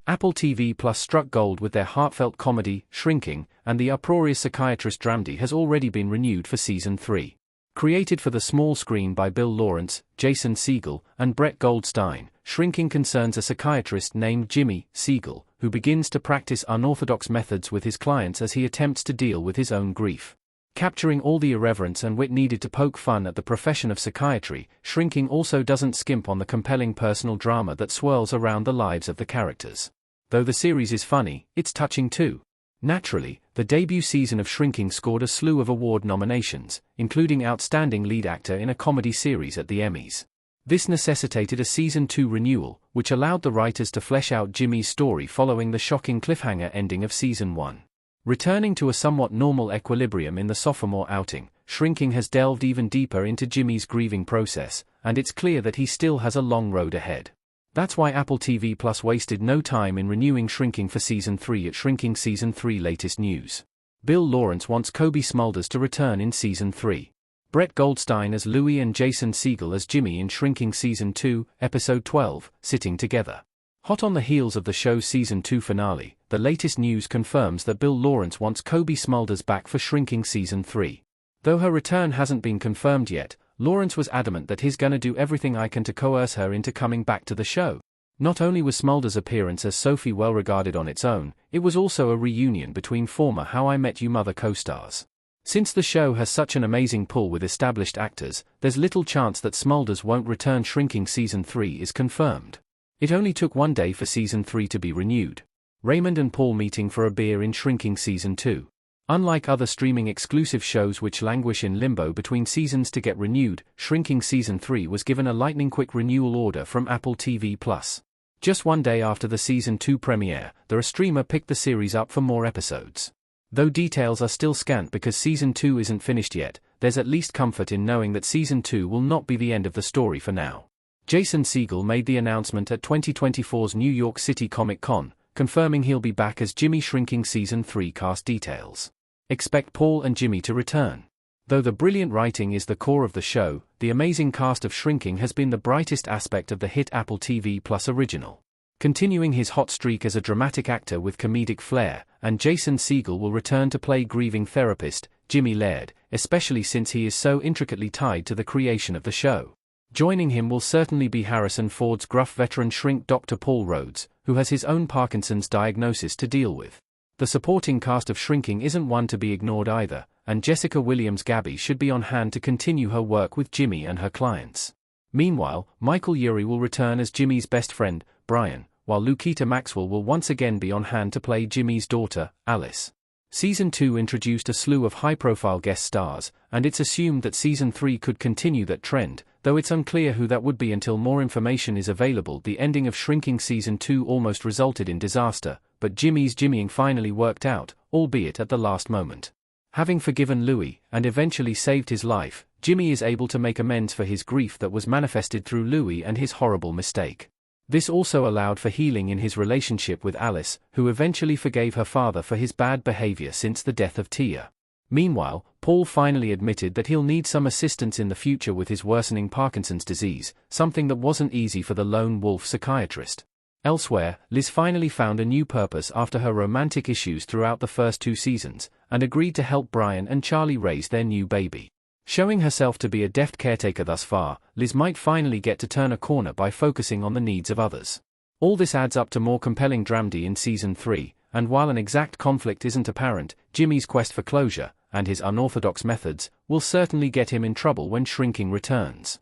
Apple TV Plus struck gold with their heartfelt comedy, Shrinking, and the uproarious psychiatrist dramedy has already been renewed for Season 3. Created for the small screen by Bill Lawrence, Jason Segel, and Brett Goldstein, Shrinking concerns a psychiatrist named Jimmy Segel, who begins to practice unorthodox methods with his clients as he attempts to deal with his own grief. Capturing all the irreverence and wit needed to poke fun at the profession of psychiatry, Shrinking also doesn't skimp on the compelling personal drama that swirls around the lives of the characters. Though the series is funny, it's touching too. Naturally, the debut season of Shrinking scored a slew of award nominations, including Outstanding Lead Actor in a Comedy Series at the Emmys. This necessitated a Season 2 renewal, which allowed the writers to flesh out Jimmy's story following the shocking cliffhanger ending of Season 1. Returning to a somewhat normal equilibrium in the sophomore outing, Shrinking has delved even deeper into Jimmy's grieving process, and it's clear that he still has a long road ahead. That's why Apple TV Plus wasted no time in renewing Shrinking for Season 3 at Shrinking Season 3 latest news. Bill Lawrence wants Kobe Smulders to return in Season 3. Brett Goldstein as Louie and Jason Segel as Jimmy in Shrinking Season 2, Episode 12, sitting together. Hot on the heels of the show's Season 2 finale, the latest news confirms that Bill Lawrence wants Kobe Smulders back for Shrinking Season 3. Though her return hasn't been confirmed yet, Lawrence was adamant that he's gonna do everything I can to coerce her into coming back to the show. Not only was Smulders' appearance as Sophie well regarded on its own, it was also a reunion between former How I Met Your Mother co-stars. Since the show has such an amazing pull with established actors, there's little chance that Smulders won't return. Shrinking Season 3 is confirmed. It only took one day for Season 3 to be renewed. Raymond and Paul meeting for a beer in Shrinking Season 2. Unlike other streaming exclusive shows which languish in limbo between seasons to get renewed, Shrinking Season 3 was given a lightning-quick renewal order from Apple TV+. Just one day after the Season 2 premiere, the streamer picked the series up for more episodes. Though details are still scant because Season 2 isn't finished yet, there's at least comfort in knowing that Season 2 will not be the end of the story for now. Jason Segel made the announcement at 2024's New York City Comic Con, confirming he'll be back as Jimmy. Shrinking Season 3 cast details. Expect Paul and Jimmy to return. Though the brilliant writing is the core of the show, the amazing cast of Shrinking has been the brightest aspect of the hit Apple TV Plus original. Continuing his hot streak as a dramatic actor with comedic flair, and Jason Segel will return to play grieving therapist, Jimmy Laird, especially since he is so intricately tied to the creation of the show. Joining him will certainly be Harrison Ford's gruff veteran shrink Dr. Paul Rhodes, who has his own Parkinson's diagnosis to deal with. The supporting cast of Shrinking isn't one to be ignored either, and Jessica Williams-Gabby should be on hand to continue her work with Jimmy and her clients. Meanwhile, Michael Urie will return as Jimmy's best friend, Brian, while Lukita Maxwell will once again be on hand to play Jimmy's daughter, Alice. Season 2 introduced a slew of high-profile guest stars, and it's assumed that Season 3 could continue that trend, though it's unclear who that would be until more information is available. The ending of Shrinking Season 2 almost resulted in disaster, but Jimmy's Jimmying finally worked out, albeit at the last moment. Having forgiven Louie, and eventually saved his life, Jimmy is able to make amends for his grief that was manifested through Louie and his horrible mistake. This also allowed for healing in his relationship with Alice, who eventually forgave her father for his bad behavior since the death of Tia. Meanwhile, Paul finally admitted that he'll need some assistance in the future with his worsening Parkinson's disease, something that wasn't easy for the lone wolf psychiatrist. Elsewhere, Liz finally found a new purpose after her romantic issues throughout the first 2 seasons, and agreed to help Brian and Charlie raise their new baby. Showing herself to be a deft caretaker thus far, Liz might finally get to turn a corner by focusing on the needs of others. All this adds up to more compelling dramedy in Season 3, and while an exact conflict isn't apparent, Jimmy's quest for closure, and his unorthodox methods, will certainly get him in trouble when Shrinking returns.